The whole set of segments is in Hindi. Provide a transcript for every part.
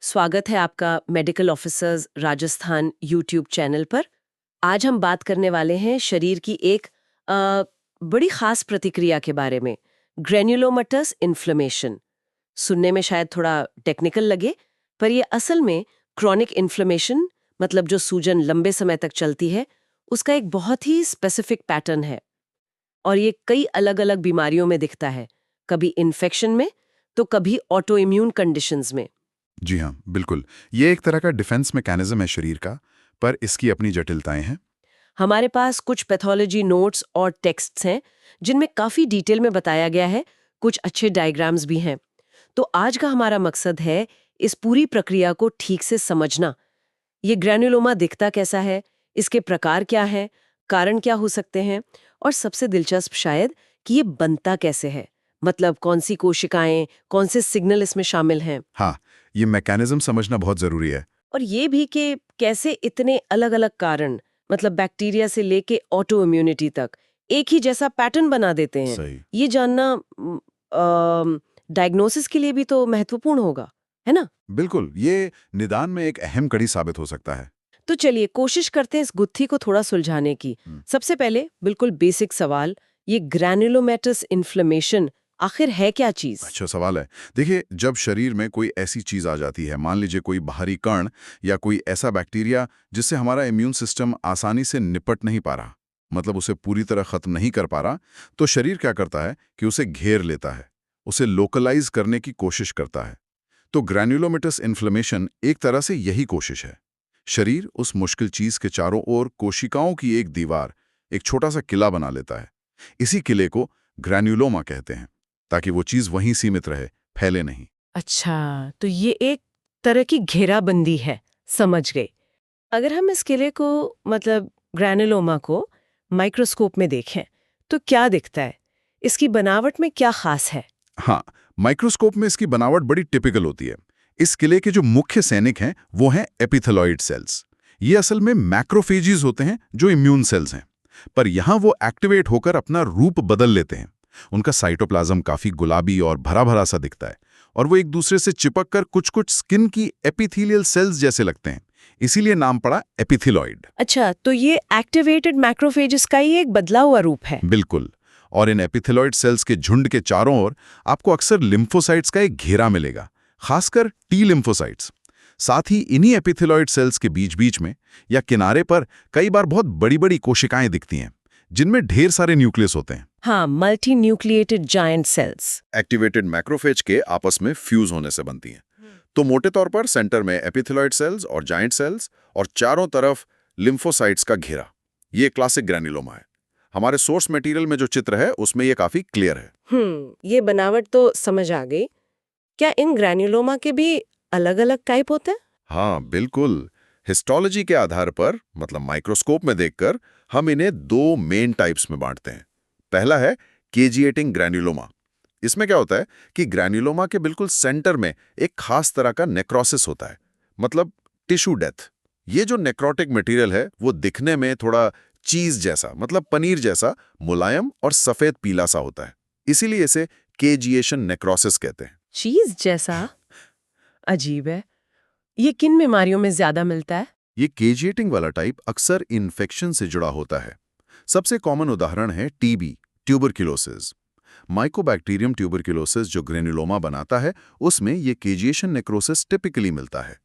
स्वागत है आपका medical officers Rajasthan YouTube channel पर। आज हम बात करने वाले हैं शरीर की एक बड़ी खास प्रतिक्रिया के बारे में, ग्रेन्युलोमेटस इन्फ्लेमेशन। सुनने में शायद थोड़ा टेक्निकल लगे, पर यह असल में क्रॉनिक इन्फ्लेमेशन, मतलब जो सूजन लंबे समय तक चलती है, उसका एक बहुत ही स्पेसिफिक पैटर्न है। और ये कई अलग अलग बीमारियों में दिखता है, कभी इन्फेक्शन में तो कभी ऑटो इम्यून कंडीशंस में। जी हाँ, बिल्कुल। ये एक तरह का डिफेंस मैकेनिज्म है शरीर का, पर इसकी अपनी जटिलताएं हैं। हमारे पास कुछ पैथोलॉजी नोट्स और टेक्स्ट्स हैं जिनमें काफी डिटेल में बताया गया है, कुछ अच्छे डायग्राम्स भी हैं। तो आज का हमारा मकसद है इस पूरी प्रक्रिया को ठीक से समझना। ये ग्रैन्युलोमा दिखता कैसा है, इसके प्रकार क्या है, कारण क्या हो सकते हैं, और सबसे दिलचस्प शायद कि ये बनता कैसे है, मतलब कौन सी कोशिकाएं, कौन से सिग्नल इसमें शामिल हैं। हाँ, ये मैकेनिज्म समझना बहुत जरूरी है। और ये भी कि कैसे इतने अलग-अलग कारण, मतलब बैक्टीरिया से लेके ऑटो इम्यूनिटी तक, एक ही जैसा पैटर्न बना देते हैं। सही। ये जानना डायग्नोसिस के लिए भी तो महत्वपूर्ण होगा, है ना? बिल्कुल, ये निदान में एक अहम कड़ी साबित हो सकता है। तो चलिए कोशिश करते हैं इस गुत्थी को थोड़ा सुलझाने की। हम्म, सबसे पहले बिल्कुल बेसिक सवाल, ये ग्रैन्युलोमेटस इन्फ्लेमेशन आखिर है क्या चीज? अच्छा सवाल है। देखिए, जब शरीर में कोई ऐसी चीज आ जाती है, मान लीजिए कोई बाहरी कण या कोई ऐसा बैक्टीरिया जिससे हमारा इम्यून सिस्टम आसानी से निपट नहीं पा रहा, मतलब उसे पूरी तरह खत्म नहीं कर पा रहा, तो शरीर क्या करता है कि उसे घेर लेता है, उसे लोकलाइज करने की कोशिश करता है। तो ग्रैन्युलोमेटस इन्फ्लेमेशन एक तरह से यही कोशिश है। शरीर उस मुश्किल चीज के चारों ओर कोशिकाओं की एक दीवार, एक छोटा सा किला बना लेता है। इसी किले को ग्रैन्युलोमा कहते हैं, ताकि वो चीज वहीं सीमित रहे, फैले नहीं। अच्छा, तो ये एक तरह की घेराबंदी है, समझ गई। अगर हम इस किले को, मतलब ग्रैनुलोमा को माइक्रोस्कोप में देखें तो क्या दिखता है? इसकी बनावट में क्या खास है? हाँ, माइक्रोस्कोप में इसकी बनावट बड़ी टिपिकल होती है। इस किले के जो मुख्य सैनिक हैं वो हैं एपिथेलॉइड सेल्स। ये असल में मैक्रोफेजेस होते हैं जो इम्यून सेल्स हैं, पर यहाँ वो एक्टिवेट होकर अपना रूप बदल लेते हैं। उनका साइटोप्लाज्म काफी गुलाबी और भरा भरा सा दिखता है, और वो एक दूसरे से चिपक कर कुछ कुछ स्किन की एपिथेलियल सेल्स जैसे लगते हैं। इसीलिए नाम पड़ा एपिथेलॉइड। अच्छा, तो ये एक्टिवेटेड मैक्रोफेजेस का ही एक बदला हुआ रूप है। बिल्कुल। और इन एपिथेलॉइड सेल्स के झुंड के चारों ओर आपको अक्सर लिम्फोसाइट्स का एक घेरा मिलेगा, खासकर टी लिम्फोसाइट्स। साथ ही इन्हीं एपिथेलॉइड सेल्स के बीच बीच में या किनारे पर कई बार बहुत बड़ी बड़ी कोशिकाएं दिखती हैं, जिनमें ढेर सारे न्यूक्लियस होते हैं। हाँ, multi nucleated giant cells. Activated macrophage के आपस में फ्यूज होने से बनती हैं। तो मोटे तौर पर सेंटर में एपिथेलॉइड सेल्स और जायंट सेल्स, और चारों तरफ लिम्फोसाइट्स का घेरा। ये क्लासिक ग्रैन्युलोमा है। हमारे सोर्स मटेरियल में जो चित्र है उसमें ये काफी क्लियर है। ये बनावट तो समझ आ गई। क्या इन ग्रैन्युलोमा के भी अलग-अलग टाइप होते हैं? हाँ, बिल्कुल। हिस्टोलॉजी के आधार पर, मतलब माइक्रोस्कोप में देखकर, हम इन्हें दो मेन टाइप्स में बांटते हैं। पहला है केजिएटिंग ग्रैन्युलोमा। इसमें क्या होता है कि ग्रैन्युलोमा के बिल्कुल सेंटर में एक खास तरह का नेक्रोसिस होता है, मतलब टिश्यू डेथ। ये जो नेक्रोटिक मटेरियल है वो दिखने में थोड़ा चीज जैसा, मतलब पनीर जैसा मुलायम और सफेद पीला सा होता है। इसीलिए इसे केजिएशन नेक्रोसिस कहते हैं। चीज जैसा? अजीब है। ये किन बीमारियों में ज्यादा मिलता है? ये केजिएटिंग वाला टाइप अक्सर इन्फेक्शन से जुड़ा होता है। सबसे कॉमन उदाहरण है टीबी, ट्यूबरक्यूलोसिस। माइकोबैक्टीरियम ट्यूबरक्यूलोसिस जो ग्रेन्युलोमा बनाता है, उसमें ये केजिएशन नेक्रोसिस टिपिकली मिलता है।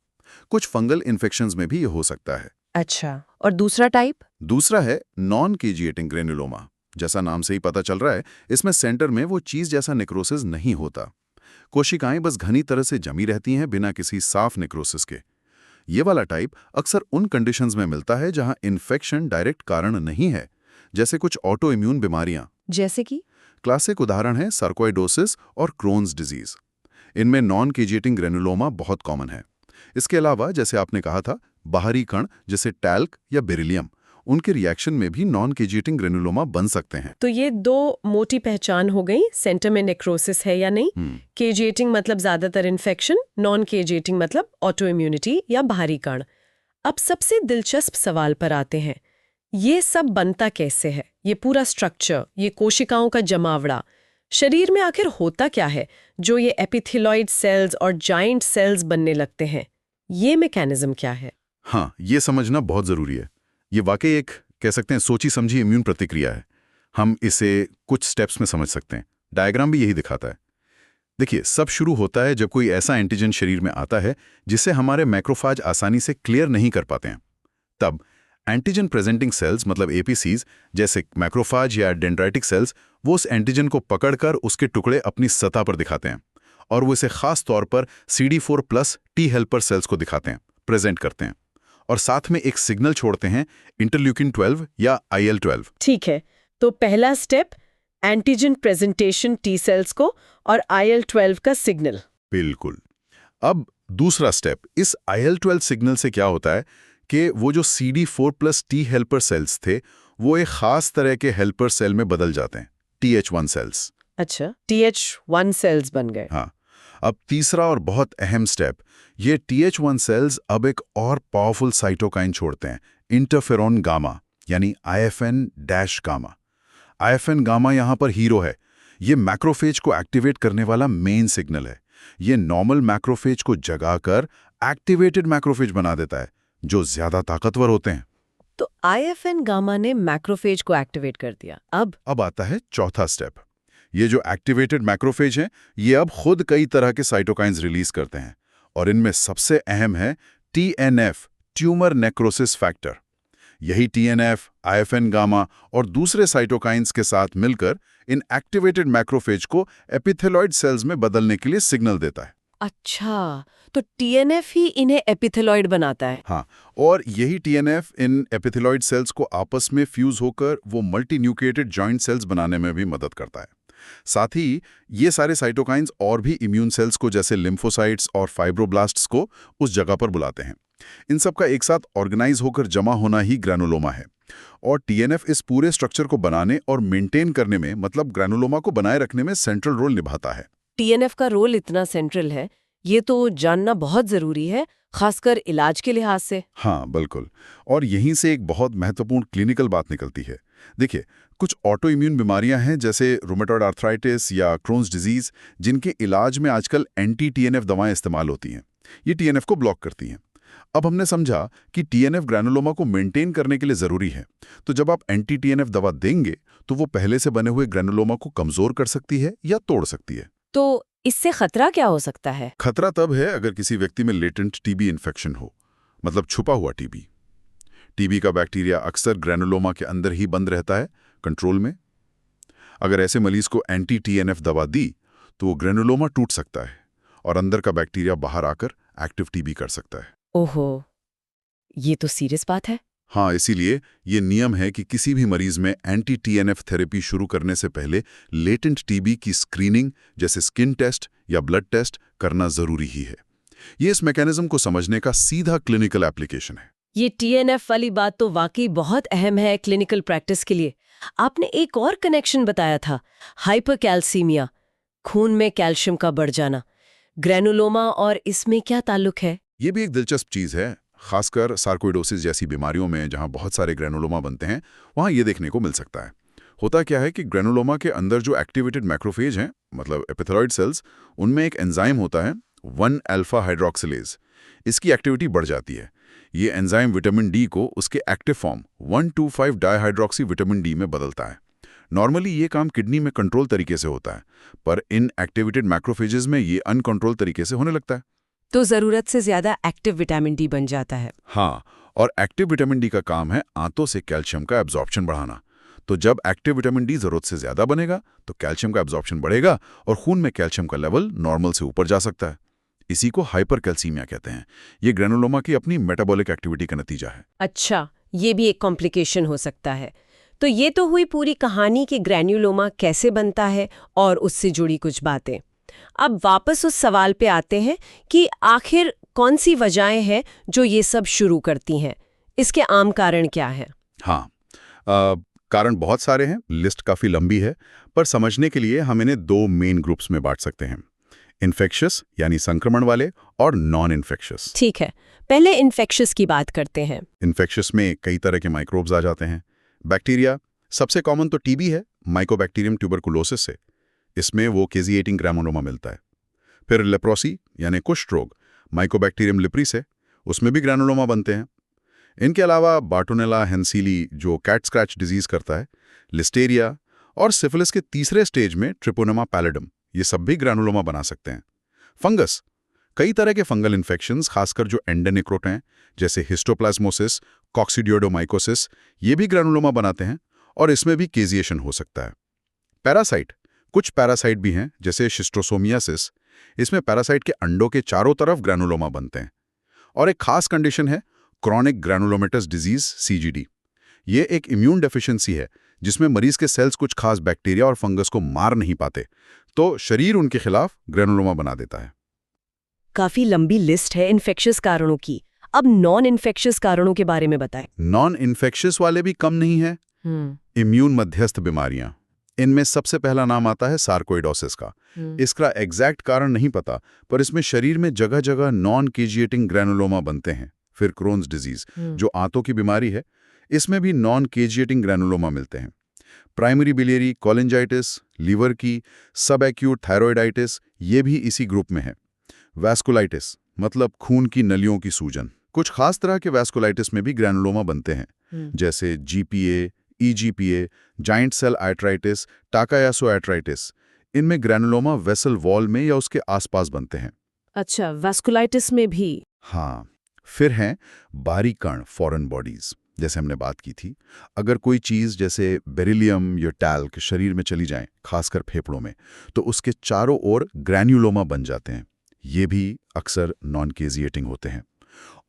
कुछ फंगल इन्फेक्शंस में भी ये हो सकता है। अच्छा, और दूसरा टाइप? दूसरा है नॉन केजिएटिंग ग्रेन्युलोमा। जैसा नाम से ही पता चल रहा है, इसमें सेंटर में वो चीज जैसा नेक्रोसिस नहीं होता। कोशिकाएं बस घनी तरह से जमी रहती हैं, बिना किसी साफ नेक्रोसिस के। ये वाला टाइप अक्सर उन कंडीशंस में मिलता है जहां इन्फेक्शन डायरेक्ट कारण नहीं है, जैसे कुछ ऑटो इम्यून बीमारियां। जैसे कि? क्लासिक उदाहरण है सर्कोइडोसिस और क्रोन्स डिजीज। इनमें नॉन केजिएटिंग ग्रेनुलोमा बहुत कॉमन है। इसके अलावा, जैसे आपने कहा था, बाहरी कण जैसे टैल्क या बेरिलियम, उनके रिएक्शन में भी नॉन केजिएटिंग ग्रेनुलोमा बन सकते हैं। तो ये दो मोटी पहचान हो गई, सेंटर में नेक्रोसिस है या नहीं। केजिएटिंग मतलब ज्यादातर इन्फेक्शन, नॉन केजिएटिंग मतलब ऑटो इम्यूनिटी या बाहरी कण। अब सबसे दिलचस्प सवाल पर आते हैं, ये सब बनता कैसे है? ये पूरा स्ट्रक्चर, ये कोशिकाओं का जमावड़ा, शरीर में आखिर होता क्या है जो ये एपिथेलॉइड सेल्स और जाइंट सेल्स बनने लगते हैं? ये मैकेनिज्म क्या है? हाँ, ये समझना बहुत जरूरी है। ये वाकई एक कह सकते हैं सोची समझी इम्यून प्रतिक्रिया है। हम इसे कुछ स्टेप्स में समझ सकते हैं। डायग्राम भी यही दिखाता है। देखिए, सब शुरू होता है जब कोई ऐसा एंटीजन शरीर में आता है जिसे हमारे मैक्रोफाज आसानी से क्लियर नहीं कर पाते हैं। तब एंटीजन प्रेजेंटिंग सेल्स मतलब एपीसीज जैसे मैक्रोफाज या डेंड्राइटिक सेल्स वो उस एंटीजन को पकड़कर उसके टुकड़े अपनी सतह पर दिखाते हैं और वो इसे खास तौर पर CD4+ टी हेल्पर सेल्स को दिखाते हैं, प्रेजेंट करते हैं और साथ में एक सिग्नल छोड़ते हैं इंटरल्यूकिन 12 या IL-12। ठीक है, तो पहला step antigen presentation T cells को और IL-12 का सिग्नल। बिल्कुल। अब दूसरा स्टेप, इस IL-12 सिग्नल से क्या होता है कि वो जो CD4+ टी हेल्पर सेल्स थे वो एक खास तरह के हेल्पर सेल में बदल जाते हैं, TH1 सेल्स। अच्छा, TH1 सेल्स बन गए। हाँ, अब तीसरा और बहुत अहम स्टेप, ये TH1 सेल्स अब एक और पावरफुल साइटोकाइन छोड़ते हैं, इंटरफेरॉन गामा यानी IFN-गामा। IFN गामा यहाँ पर हीरो है। ये मैक्रोफेज को एक्टिवेट करने वाला मेन सिग्नल है। ये नॉर्मल मैक्रोफेज को जगाकर एक्टिवेटेड मैक्रोफेज बना देता है जो ज्यादा ताकतवर होते हैं। तो IFN गामा ने मैक्रोफेज को एक्टिवेट कर दिया। अब आता है चौथा स्टेप। ये जो एक्टिवेटेड मैक्रोफेज हैं, ये अब खुद कई तरह के साइटोकाइंस रिलीज करते हैं और इनमें सबसे अहम है TNF, ट्यूमर नेक्रोसिस फैक्टर। यही TNF, IFN गामा और दूसरे साइटोकाइंस के साथ मिलकर इन एक्टिवेटेड मैक्रोफेज को एपिथेलॉइड सेल्स में बदलने के लिए सिग्नल देता है। अच्छा, तो TNF ही इन्हें एपिथेलॉइड बनाता है। हाँ, और यही TNF इन एपिथेलॉइड सेल्स को आपस में फ्यूज होकर वो मल्टीन्यूक्लिएटेड जॉइंट सेल्स बनाने में भी मदद करता है। साथ ही ये सारे साइटोकाइंस और भी इम्यून सेल्स को जैसे लिम्फोसाइट्स और फाइब्रोब्लास्ट्स को उस जगह पर बुलाते हैं। इन सब का एक साथ ऑर्गेनाइज होकर जमा होना ही ग्रैनुलोमा है। और TNF इस पूरे स्ट्रक्चर को बनाने और मेंटेन करने में, मतलब ग्रैनुलोमा को बनाए रखने में सेंट्रल रोल निभाता है। TNF का रोल इतना सेंट्रल है, ये तो जानना बहुत जरूरी है, खासकर इलाज के लिहाज से। हाँ, बिल्कुल। और यहीं से एक बहुत महत्वपूर्ण क्लिनिकल बात निकलती है। देखिए, कुछ ऑटो इम्यून बीमारियां हैं जैसे रूमेटॉइड आर्थराइटिस या क्रोन्स डिजीज, जिनके इलाज में आजकल एंटी-TNF दवाएं इस्तेमाल होती हैं। ये TNF को ब्लॉक करती हैं। अब हमने समझा कि TNF ग्रैनुलोमा को मेंटेन करने के लिए जरूरी है। तो जब आप एंटी-TNF दवा देंगे तो वो पहले से बने हुए ग्रैनुलोमा को कमजोर कर सकती है या तोड़ सकती है। तो इससे खतरा क्या हो सकता है? खतरा तब है अगर किसी व्यक्ति में लेटेंट TB इन्फेक्शन हो, मतलब छुपा हुआ TB। TB का बैक्टीरिया अक्सर ग्रैनुलोमा के अंदर ही बंद रहता है, कंट्रोल में। अगर ऐसे मरीज को एंटी-TNF दवा दी तो वो ग्रैनुलोमा टूट सकता है और अंदर का बैक्टीरिया बाहर आकर एक्टिव TB कर सकता है। ओहो, ये तो सीरियस बात है। हाँ, इसीलिए ये नियम है कि किसी भी मरीज में एंटी-TNF थेरेपी शुरू करने से पहले लेटेंट TB की स्क्रीनिंग जैसे स्किन टेस्ट या ब्लड टेस्ट करना जरूरी ही है। ये इस मैकेनिज्म को समझने का सीधा क्लिनिकल एप्लीकेशन है। ये TNF वाली बात तो वाकई बहुत अहम है क्लिनिकल प्रैक्टिस के लिए। आपने एक और कनेक्शन बताया था, हाइपरकैल्सीमिया, खून में कैल्शियम का बढ़ जाना। ग्रैनुलोमा और इसमें क्या ताल्लुक है? ये भी एक दिलचस्प चीज है, खासकर सार्कोइडोसिस जैसी बीमारियों में जहां बहुत सारे ग्रैनुलोमा बनते हैं, वहां ये देखने को मिल सकता है। होता क्या है कि ग्रैनुलोमा के अंदर जो एक्टिवेटेड मैक्रोफेज हैं, मतलब एपिथेलॉइड सेल्स, उनमें एक एंजाइम होता है 1-अल्फा हाइड्रोक्सिलेज। इसकी एक्टिविटी बढ़ जाती है। ये एंजाइम विटामिन डी को उसके active form 1,2,5 dihydroxy vitamin D में बदलता है। नॉर्मली ये काम किडनी में कंट्रोल तरीके से होता है, पर इन एक्टिवेटेड मैक्रोफेजेस में ये अनकंट्रोल तरीके से होने लगता है। तो जरूरत से ज्यादा एक्टिव विटामिन डी बन जाता है। हाँ, और एक्टिव विटामिन डी का काम है आंतों से कैल्शियम का एब्जॉर्प्शन बढ़ाना। तो जब एक्टिव विटामिन डी जरूरत से ज्यादा बनेगा तो कैल्शियम का एब्जॉर्प्शन बढ़ेगा और खून में कैल्शियम का लेवल नॉर्मल से ऊपर जा सकता है। इसी को हाइपरकैल्सीमिया कहते हैं। ये ग्रैनुलोमा की अपनी मेटाबॉलिक एक्टिविटी का नतीजा है। अच्छा, ये भी एक कॉम्प्लिकेशन हो सकता है। तो ये तो हुई पूरी कहानी कि ग्रैन्युलोमा कैसे बनता है और उससे जुड़ी कुछ बातें। अब वापस उस सवाल पे आते हैं कि आखिर कौन सी वजहें हैं जो ये सब शुरू करती हैं? इसके आम कारण क्या हैं? हाँ, कारण बहुत सारे हैं, लिस्ट काफ़ी लंबी है, पर समझने के लिए हम इन्हें दो मेन ग्रुप्स में बांट सकते हैं, इन्फेक्शियस यानी संक्रमण वाले और नॉन इन्फेक्शियस। ठीक है, पहले इन्फेक्शियस की बात करते हैं। इन्फेक्शियस में कई तरह के माइक्रोब्स आ जाते हैं। बैक्टीरिया, सबसे कॉमन तो टीबी है, माइकोबैक्टीरियम ट्यूबरकुलोसिस से। इसमें वो केजिएटिंग ग्रानुलोमा मिलता है। फिर लेप्रोसी यानी कुष्ठ रोग, माइकोबैक्टीरियम लिप्री से, उसमें भी ग्रानुलोमा बनते हैं। इनके अलावा बार्टोनेला हेंसीली जो कैट स्क्रैच डिजीज करता है, लिस्टेरिया और सिफिलिस के तीसरे स्टेज में ट्रिपोनेमा पैलिडम, ये सब भी ग्रानुलोमा बना सकते हैं। फंगस, कई तरह के फंगल इन्फेक्शंस, खासकर जो एंडोनिक्रोट हैं जैसे हिस्टोप्लाज्मोसिस, कॉक्सीडियोडोमाइकोसिस, ये भी ग्रानुलोमा बनाते हैं और इसमें भी केजिएशन हो सकता है। पैरासाइट, कुछ पैरासाइट भी हैं जैसे शिस्ट्रोसोमियासिस, इसमें पैरासाइट के अंडों के चारों तरफ ग्रानुलोमा बनते हैं। और एक खास कंडीशन है क्रॉनिक ग्रैनुलोमेटस डिजीज सीजीडी। ये एक इम्यून डेफिशिएंसी है जिसमें मरीज के सेल्स कुछ खास बैक्टीरिया और फंगस को मार नहीं पाते, तो शरीर उनके खिलाफ ग्रैनुलोमा बना देता है। काफी लंबी लिस्ट है इन्फेक्शियस कारणों की। अब नॉन इन्फेक्शियस कारणों के बारे में बताएं। नॉन इन्फेक्शियस वाले भी कम नहीं है। इम्यून मध्यस्थ बीमारियां, इनमें सबसे पहला नाम आता है सार्कोइडोसिस का। इसका एग्जैक्ट कारण नहीं पता, पर इसमें शरीर में जगह जगह नॉन केजिएटिंग ग्रैनुलोमा बनते हैं। फिर क्रोन्स डिजीज जो आंतों की बीमारी है, इसमें भी नॉन केजिएटिंग ग्रैनुलोमा मिलते हैं। प्राइमरी बिलियरी कोलिंजाइटिस, लीवर की सब एक्यूट थायरॉइडाइटिस, ये भी इसी ग्रुप में है। वैस्कुलाइटिस मतलब खून की नलियों की सूजन, कुछ खास तरह के वैस्कुलाइटिस में भी ग्रैनुलोमा बनते हैं, जैसे GPA, EGPA, giant cell arthritis, Takayasu arthritis. इनमें ग्रैनुलोमा वेसल वॉल में या उसके आसपास बनते हैं। अच्छा, वैस्कुलाइटिस में भी? हाँ। फिर हैं बारीक कण, फॉरेन बॉडीज, जैसे हमने बात की थी। अगर कोई चीज जैसे बेरिलियम या टैल्क शरीर में चली जाए, खासकर फेफड़ों में, तो उसके चारों ओर ग्रैन्युलोमा बन जाते हैं। ये भी अक्सर नॉन केजिएटिंग होते हैं।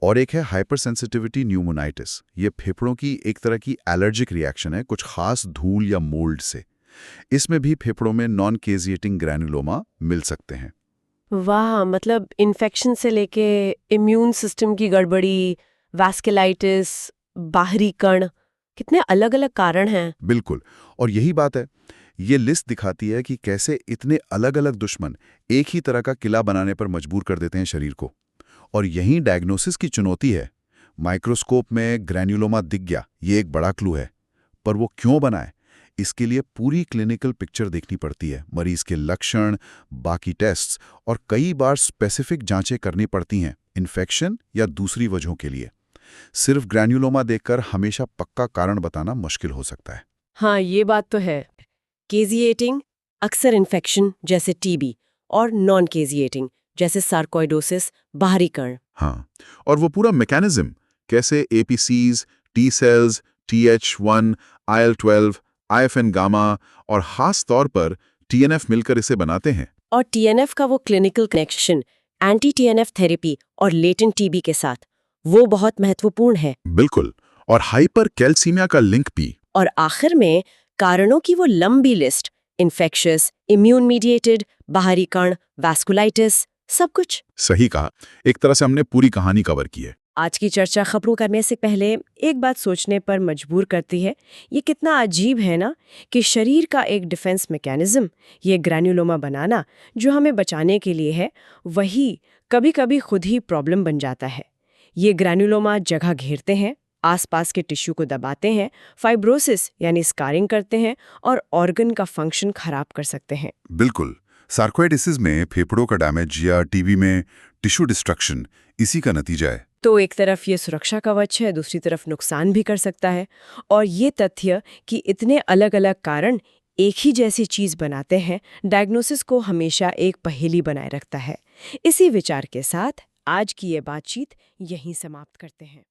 और एक है हाइपरसेंसिटिविटी न्यूमोनाइटिस। ये फेफड़ों की एक तरह की एलर्जिक रिएक्शन है कुछ खास धूल या मोल्ड से। इसमें भी फेफड़ों में नॉन केजिएटिंग ग्रैनुलोमा मिल सकते हैं। वाह, मतलब इन्फेक्शन से लेके इम्यून सिस्टम की गड़बड़ी, वैस्कुलाइटिस, बाहरी कण, कितने अलग अलग कारण हैं। बिल्कुल, और यही बात है, ये लिस्ट दिखाती है कि कैसे इतने अलग अलग दुश्मन एक ही तरह का किला बनाने पर मजबूर कर देते हैं शरीर को। और यही डायग्नोसिस की चुनौती है। माइक्रोस्कोप में ग्रैन्युलोमा दिख गया, ये एक बड़ा क्लू है, पर वो क्यों बना है, इसके लिए पूरी क्लिनिकल पिक्चर देखनी पड़ती है। मरीज के लक्षण, बाकी टेस्ट्स और कई बार स्पेसिफिक जांचें करनी पड़ती हैं, इन्फेक्शन या दूसरी वजहों के लिए। सिर्फ ग्रैन्युलोमा देखकर हमेशा पक्का कारण बताना मुश्किल हो सकता है। हाँ, ये बात तो है। केजिएटिंग अक्सर इन्फेक्शन जैसे टीबी और नॉन केजिएटिंग जैसे सार्कोइडोसिस, बाहरी कण। हाँ, और वो पूरा मैकेनिज्म, कैसे APCs, T cells, TH1, IL-12, IFN gamma और खास तौर पर TNF मिलकर इसे बनाते हैं। और TNF का वो clinical connection anti TNF therapy और लेटेंट टीबी के साथ, वो बहुत महत्वपूर्ण है। बिल्कुल, और हाइपर कैल्सीमिया का लिंक भी। और आखिर में कारणों की वो लंबी लिस्ट, इन्फेक्शियस, इम्यून मीडिएटेड, बाहरी कण, वैस्कुलाइटिस, सब कुछ। सही कहा, एक तरह से हमने पूरी कहानी कवर की है। आज की चर्चा खबरों करने से पहले एक बात सोचने पर मजबूर करती है। ये कितना अजीब है ना कि शरीर का एक डिफेंस मैकेनिज्म, ये ग्रैन्युलोमा बनाना जो हमें बचाने के लिए है, वही कभी-कभी खुद ही प्रॉब्लम बन जाता है। ये ग्रैन्युलोमा जगह घेरते हैं, आसपास के टिश्यू को दबाते हैं, फाइब्रोसिस यानी स्कारिंग करते हैं और ऑर्गन का फंक्शन खराब कर सकते हैं। बिल्कुल, सार्कोइडिसिस में फेफड़ों का डैमेज या टीबी में टिश्यू डिस्ट्रक्शन इसी का नतीजा है। तो एक तरफ ये सुरक्षा कवच है, दूसरी तरफ नुकसान भी कर सकता है। और ये तथ्य कि इतने अलग अलग कारण एक ही जैसी चीज बनाते हैं, डायग्नोसिस को हमेशा एक पहेली बनाए रखता है। इसी विचार के साथ आज की ये बातचीत यहीं समाप्त करते हैं।